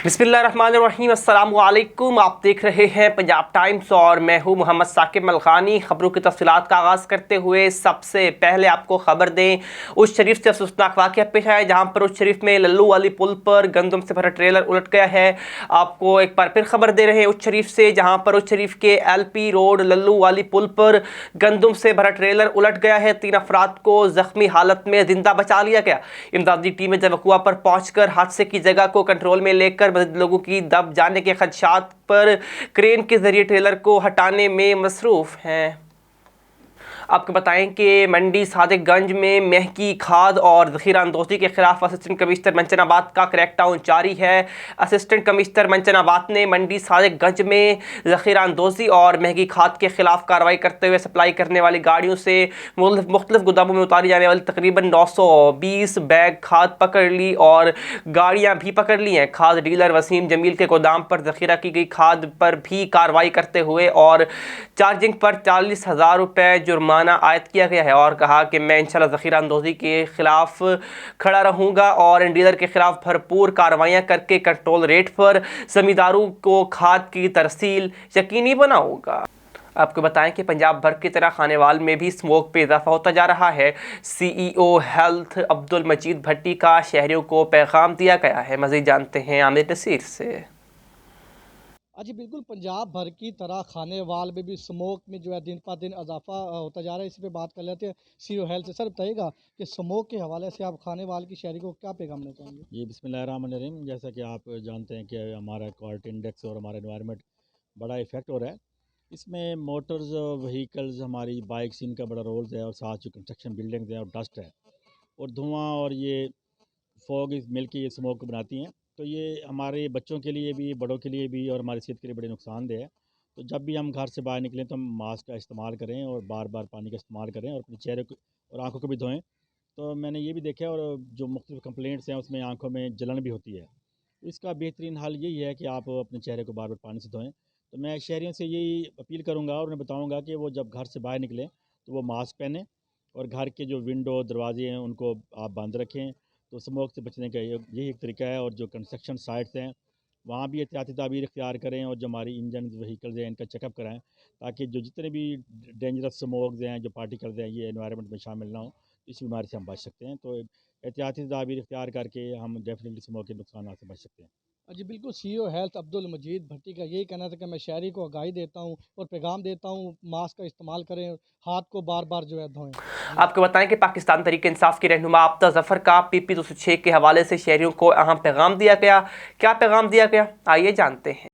बिस्मिल्लाहिर्रहमानिर्रहीम, अस्सलाम वालेकुम। आप देख रहे हैं पंजाब टाइम्स और मैं हूं मोहम्मद साकिब मलखानी। खबरों की तफसीलात का आगाज़ करते हुए सबसे पहले आपको खबर दें, उस शरीफ से अफसोसनाक वाक़या पेश आया जहां पर उस शरीफ में लल्लू वाली पुल पर गंदम से भरा ट्रेलर उलट गया है। आपको एक बार फिर खबर दे रहे हैं उस शरीफ से जहाँ पर उस शरीफ के LP रोड लल्लू वाली पुल पर गंदम से भरा ट्रेलर उलट गया है। 3 अफराद को ज़ख्मी हालत में जिंदा बचा लिया गया। इमदादी टीमें जब वकुआ पर पहुँचकर हादसे की जगह को कंट्रोल में लेकर मज़ीद लोगों की दब जाने के खदशात पर क्रेन के जरिए ट्रेलर को हटाने में मसरूफ़ हैं। आपको बताएं कि मंडी सादिकगंज में महंगी खाद और ज़ख़ीरा अंदोज़ी के खिलाफ असिस्टेंट कमिश्नर मंचनाबाद का क्रैकडाउन जारी है। असिस्टेंट कमिश्नर मंचनाबाद ने मंडी सादिकगंज में ज़ख़ीरा अंदोज़ी और महंगी खाद के खिलाफ कार्रवाई करते हुए सप्लाई करने वाली गाड़ियों से मुख्तलिफ गोदामों में उतारी जाने वाली तकरीबन 920 बैग खाद पकड़ ली और गाड़ियाँ भी पकड़ ली हैं। खाद डीलर वसीम जमील के गोदाम पर ज़ख़ीरा की गई खाद पर भी कार्रवाई करते हुए और चार्जिंग पर 40,000 रुपये जुर्माना आयद किया गया है और कहा कि मैं इंशाल्लाह ज़ख़ीरा अंदोज़ी के खिलाफ खड़ा रहूँगा और इन डीलर के खिलाफ भरपूर कार्रवाइयाँ करके कंट्रोल रेट पर ज़मींदारों को खाद की तरसील यकीनी बनाऊँगा। आपको बताएं कि पंजाब भर की तरह खानेवाल में भी स्मोक पे इजाफा होता जा रहा है। CEO हेल्थ अब्दुल मजीद भट्टी का शहरियों को पैगाम दिया गया है। मज़ीद जानते हैं आमिर नसीर से। जी बिल्कुल, पंजाब भर की तरह खानेवाल में भी स्मोक में जो है दिन पर दिन इजाफा होता जा रहा है। इस पे बात कर लेते हैं CEO हेल्थ से। सर बताइएगा कि स्मोक के हवाले से आप खानेवाल की शहरी को क्या पैगाम देना चाहेंगे? जी बिस्मिल्लाहिर्रहमानिर्रहीम। जैसा कि आप जानते हैं कि हमारा क्वालिटी इंडेक्स और हमारा एनवायरनमेंट बड़ा इफ़ेक्ट हो रहा है। इसमें मोटर्स व्हीकल्स हमारी बाइक्स इनका बड़ा रोल है और साथ जो कंस्ट्रक्शन बिल्डिंग्स हैं और डस्ट है और धुआं और ये फॉग मिल के ये स्मोक बनाती हैं। तो ये हमारे बच्चों के लिए भी, बड़ों के लिए भी और हमारी सेहत के लिए बड़े नुकसानदेह है। तो जब भी हम घर से बाहर निकलें तो हम मास्क का इस्तेमाल करें और बार बार पानी का इस्तेमाल करें और अपने चेहरे को और आँखों को भी धोएं। तो मैंने ये भी देखा है और जो मुख्तलिफ कंप्लेंट्स हैं उसमें आँखों में जलन भी होती है। इसका बेहतरीन हल यही है कि आप अपने चेहरे को बार बार पानी से धोएं। तो मैं शहरियों से यही अपील करूँगा और उन्हें बताऊँगा कि वो जब घर से बाहर निकलें तो वो मास्क पहनें और घर के जो विंडो दरवाजे हैं उनको आप बंद रखें। तो स्मोक से बचने का यही एक तरीका है। और जो कंस्ट्रक्शन साइट्स हैं वहाँ भी एहतियाती तदाबीर इख्तियार करें और जो हमारी इंजन व्हीकल्स हैं इनका चेकअप कराएं ताकि जो जितने भी डेंजरस स्मोक्स हैं, जो पार्टिकल्स हैं, ये एनवायरनमेंट में शामिल ना हो। इस बीमारी से हम बच सकते हैं। तो एहतियाती तदाबीर इख्तियार करके हम डेफिनेटली स्मोक के नुकसान से बच सकते हैं। जी बिल्कुल, CEO हेल्थ अब्दुल मजीद भट्टी का यही कहना था कि मैं शहरी को आगाही देता हूँ और पैगाम देता हूँ, मास्क का इस्तेमाल करें, हाथ को बार बार जो है धोएं। आपको बताएं कि पाकिस्तान तहरीक इंसाफ की रहनुमा आबदा जफर का PP 206 के हवाले से शहरियों को अहम पैगाम दिया गया। क्या पैगाम दिया गया, आइए जानते हैं।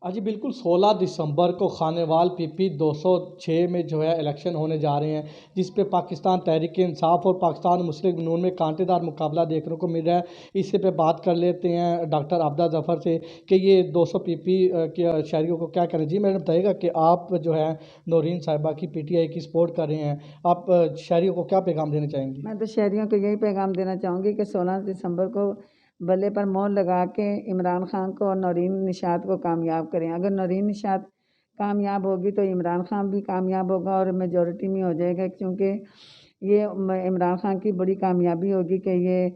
जी बिल्कुल, 16 दिसंबर को खानेवाल PP 206 में जो है इलेक्शन होने जा रहे हैं, जिस पे पाकिस्तान तहरीक इंसाफ और पाकिस्तान मुस्लिम नून में कांटेदार मुकाबला देखने को मिल रहा है। इसी पे बात कर लेते हैं डॉक्टर आबदा जफ़र से कि ये 200 PP के शहरियों को क्या कहना। जी मैडम बताइएगा कि आप जो है नौरीन साहिबा की PTI की सपोर्ट कर रहे हैं, आप शहरियों को क्या पैगाम देना चाहेंगी? मैं तो शहरियों को यही पैगाम देना चाहूँगी कि 16 दिसंबर को बल्ले पर मोहर लगा के इमरान खान को और नौरीन निशात को कामयाब करें। अगर नौरीन निशात कामयाब होगी तो इमरान खान भी कामयाब होगा और मेजॉरिटी में हो जाएगा, क्योंकि ये इमरान खान की बड़ी कामयाबी होगी कि ये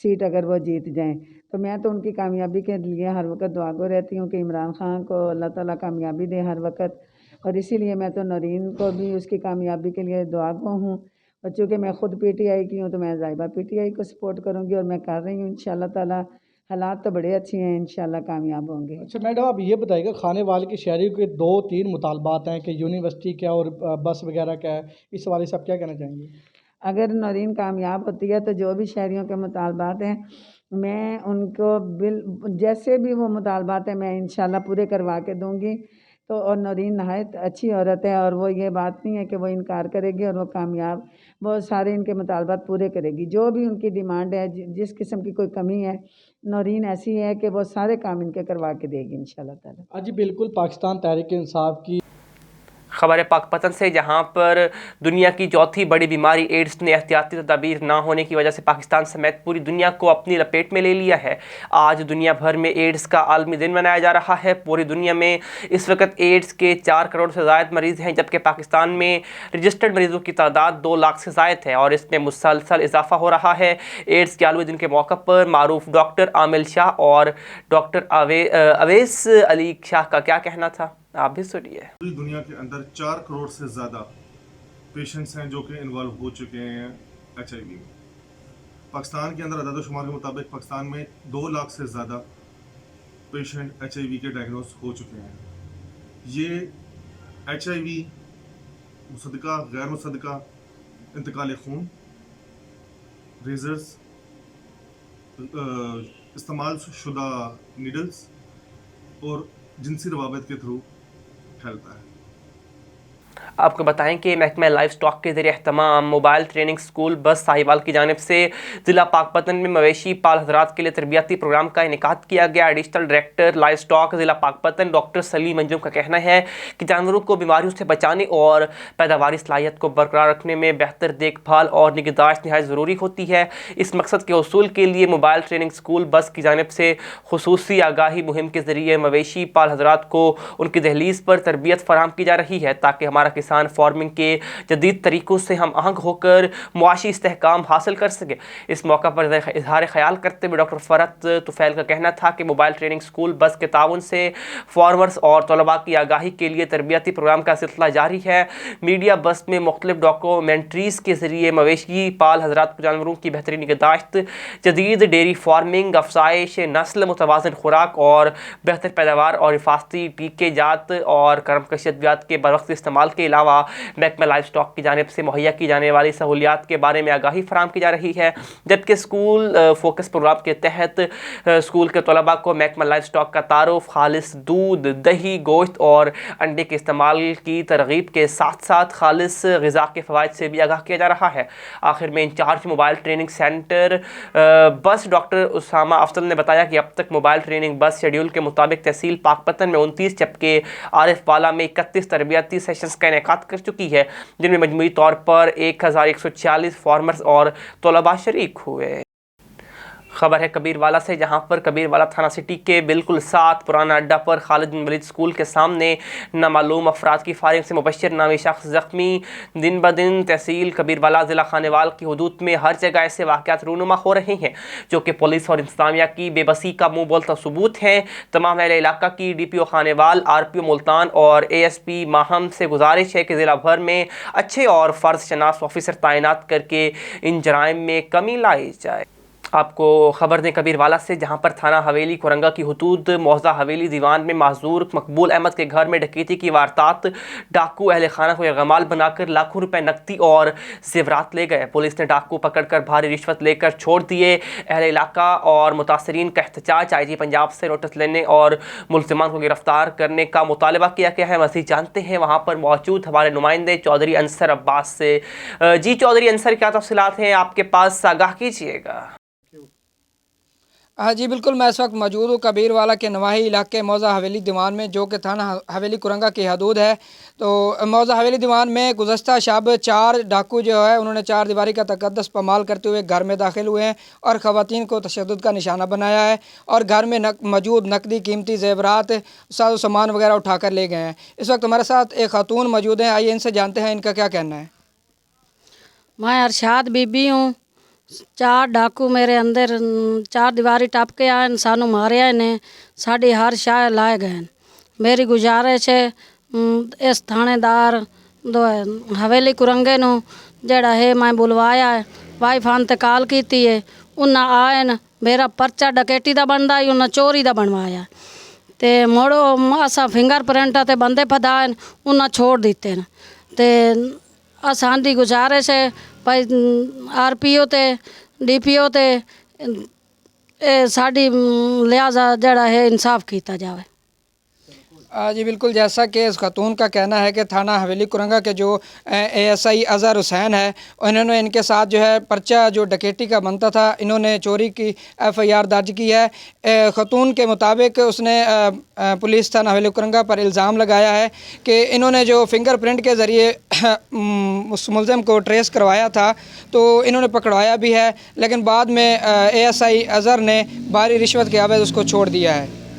सीट अगर वो जीत जाएं। तो मैं तो उनकी कामयाबी के लिए हर वक्त दुआ गो रहती हूँ कि इमरान खान को अल्लाह ताला कामयाबी दे हर वक्त। और इसीलिए मैं तो नौरीन को भी उसकी कामयाबी के लिए दुआ गो हूँ। और चूँकि मैं ख़ुद PTI की हूँ तो मैं ज़ाहिबा PTI को सपोर्ट करूँगी और मैं कर रही हूँ। इंशाल्लाह ताला हालात तो बड़े अच्छे हैं, इंशाल्लाह कामयाब होंगे। अच्छा मैडम, आप ये बताइएगा खानेवाल के शहरियों के 2-3 मुतालबात हैं कि यूनिवर्सिटी क्या और बस वगैरह क्या है, इस हवाले से आप क्या कहना चाहेंगे? अगर नौरीन कामयाब होती है तो जो भी शहरियों के मुतालबात हैं मैं उनको जैसे भी वो मुतालबात हैं मैं इंशाल्लाह पूरे करवा के दूँगी। तो और नौरीन नहायत अच्छी औरत है और वो ये बात नहीं है कि वो इनकार करेगी और वो कामयाब वो सारे इनके मुतालबात पूरे करेगी। जो भी उनकी डिमांड है, जिस किस्म की कोई कमी है, नौरीन ऐसी है कि वो सारे काम इनके करवा के देगी इंशाल्लाह ताला। जी बिल्कुल, पाकिस्तान तहरीक इंसाफ की खबर है पाकपतन से, जहां पर दुनिया की चौथी बड़ी बीमारी एड्स ने एहतियाती तदाबीर ना होने की वजह से पाकिस्तान समेत पूरी दुनिया को अपनी लपेट में ले लिया है। आज दुनिया भर में एड्स का आलमी दिन मनाया जा रहा है। पूरी दुनिया में इस वक्त एड्स के 4 करोड़ से ज़ायद मरीज़ हैं, जबकि पाकिस्तान में रजिस्टर्ड मरीज़ों की तादाद 2 लाख से ज़ायद है और इसमें मुसलसल इजाफा हो रहा है। एड्स के आलमी दिन के मौके पर मारूफ डॉक्टर आमिल शाह और डॉक्टर अवैस अली शाह का क्या कहना था, आप भी सुनिए। पूरी दुनिया के अंदर 4 करोड़ से ज़्यादा पेशेंट्स हैं जो कि इन्वॉल्व हो चुके हैं HIV में। पाकिस्तान के अंदर अदाद-ओ-शुमार के मुताबिक पाकिस्तान में 2 लाख से ज़्यादा पेशेंट HIV के डायग्नोस हो चुके हैं। ये HIV मुसद्दका, गैर मुसद्दका, इंतकाल खून, रेजर्स, इस्तेमाल शुदा नीडल्स और जिनसी रवाबत के थ्रू फैलता है। आपको बताएं कि महकमा लाइफ स्टॉक के ज़रिए एहतमाम mobile training school bus Sahiwal की जानिब से ज़िला पाकपतन में मवेशी पाल हज़रात के लिए तरबियती प्रोग्राम का इनेकाद किया गया। एडिशनल डायरेक्टर लाइफ स्टॉक ज़िला पाकपतन डॉक्टर सलीम अंजुम का कहना है कि जानवरों को बीमारियों से बचाने और पैदावारी सलाहियत को बरकरार रखने में बेहतर देखभाल और निगहदाश्त नहायत ज़रूरी होती है। इस मकसद के हसूल के लिए मोबाइल ट्रेनिंग स्कूल बस की जानिब से खुसूसी आगाही मुहिम के ज़रिए मवेशी पाल हज़रात को उनकी दहलीज़ पर तरबियत फराहम की जा रही है, ताकि हमारा किसान फार्मिंग के जदीद तरीक़ों से हम आहंग होकर मुआशी इस्तेहकाम हासिल कर सके। इस मौका पर इजहार ख्याल करते हुए डॉक्टर फ़रत तुफ़ैल का कहना था कि मोबाइल ट्रेनिंग स्कूल बस के ताउन से फार्मर्स और तलबा की आगाही के लिए तरबियती प्रोग्राम का सिलसिला जारी है। मीडिया बस में मुख्तलिफ डॉक्यूमेंट्रीज़ के ज़रिए मवेशी पाल हज़रात को जानवरों की बेहतरीन निगहदाश्त, जदीद डेयरी फार्मिंग, अफसाइश नस्ल, मुतवाज़न खुराक और बेहतर पैदावार और हिफाजती टीके जात और करमकश अद्वियात के बरवक्त इस्तेमाल के अलावा महकमा लाइफ स्टॉक की जानिब से मुहैया की जाने वाली सहूलियात के बारे में आगाही फराहम की जा रही है। जबकि स्कूल फोकस प्रोग्राम के तहत स्कूल के तलबा को महकमा लाइफ स्टॉक का तारुफ, खालिस दूध, दही, गोश्त और अंडे के इस्तेमाल की तरगीब के साथ साथ खालिस ग़िज़ा के फ़वाइद से भी आगाह किया जा रहा है। आखिर में इंचार्ज मोबाइल ट्रेनिंग सेंटर बस डॉक्टर उसामा अफजल ने बताया कि अब तक मोबाइल ट्रेनिंग बस शेड्यूल के मुताबिक तहसील पाकपतन में 29 जबकि आरिफ वाला में 31 तरबियती सेशंस का इनेकाद कर चुकी है, जिनमें मजमूई तौर पर 1146 फार्मर्स और तलबा शरीक हुए। खबर है कबीरवाला से, जहां पर कबीरवाला थाना सिटी के बिल्कुल साथ पुराना अड्डा पर खालिद बिन वलीद स्कूल के सामने नामालूम अफराद की फायरिंग से मुबश्शिर नामी शख्स ज़ख्मी। दिन ब दिन तहसील कबीरवाला ज़िला खानेवाल की हदूद में हर जगह ऐसे वाक़यात रूनुमा हो रहे हैं जो कि पुलिस और इंतज़ामिया की बेबसी का मुँह बोलता सबूत हैं। तमाम अहले इलाका की DPO खानेवाल, RPO मुल्तान और ASP माहम से गुजारिश है कि ज़िला भर में अच्छे और फ़र्ज शनास ऑफिसर तैनात करके इन जराइम में कमी लाई जाए। आपको खबर दें कबीरवाला से, जहां पर थाना हवेली कुरंगा की हदूद मौजा हवेली दीवान में माजूर मकबूल अहमद के घर में डकैती की वारदात। डाकू अहले खाना को यरगमाल बनाकर लाखों रुपए नकदी और जेवरात ले गए। पुलिस ने डाकू पकड़कर भारी रिश्वत लेकर छोड़ दिए। अहले इलाका और मुतासरीन का एहतजाज IG पंजाब से नोटिस लेने और मुलजिमान को गिरफ्तार करने का मुतालबा किया गया है। मज़ीद जानते हैं वहाँ पर मौजूद हमारे नुमाइंदे चौधरी अंसर अब्बास से। जी चौधरी अंसर, क्या तफसीलात हैं आपके पास, आगाह कीजिएगा। हाँ जी बिल्कुल, मैं इस वक्त मौजूद हूँ कबीरवाला के नवाही इलाके मौजा हवेली दीवान में, जो कि थाना हवेली कुरंगा की हदूद है। तो मौजा हवेली दीवान में गुज़श्ता शब 4 डाकू जो है उन्होंने 4 दीवारी का तकद्दुस पमाल करते हुए घर में दाखिल हुए हैं और ख़वातीन को तशद्दुद का निशाना बनाया है और घर में मौजूद नकदी, कीमती जेवरात, साजो सामान वगैरह उठा कर ले गए हैं। इस वक्त हमारे साथ एक खातून मौजूद हैं, आइए इनसे जानते हैं इनका क्या कहना है। मैं अरशाद बीबी हूँ। 4 डाकू मेरे अंदर 4 दीवारी टप के आए, सानू मारिया ने, साड़ी हर शाह लाए गए। मेरी गुजारिश है इस थानेदार दो हवेली कुरंगे नू जेड़ा है मैं बुलवाया है, वाइफ इंतकाल की है, उन्हें आए न मेरा पर्चा डकैती का बनता ही उन्हें चोरी का बनवाया ते मोड़ो असा फिंगरप्रिंट ते बंदे फदाए उन्हें छोड़ दिते न। ते असां दी गुजारिश है भाई RPO ते DPO ते साड़ी लिहाजा जड़ा है इंसाफ किया जाए। जी बिल्कुल, जैसा कि इस खातून का कहना है कि थाना हवेली कुरंगा के जो ASI अज़हर हुसैन है, इन्होंने इनके साथ जो है पर्चा जो डकैती का बनता था, इन्होंने चोरी की FIR दर्ज की है। खातून के मुताबिक उसने पुलिस थाना हवेली कुरंगा पर इल्ज़ाम लगाया है कि इन्होंने जो फिंगरप्रिंट के ज़रिए उस मुलज़िम को ट्रेस करवाया था तो इन्होंने पकड़वाया भी है, लेकिन बाद में ASI अज़हर ने भारी रिश्वत के एवज़ उसको छोड़ दिया है।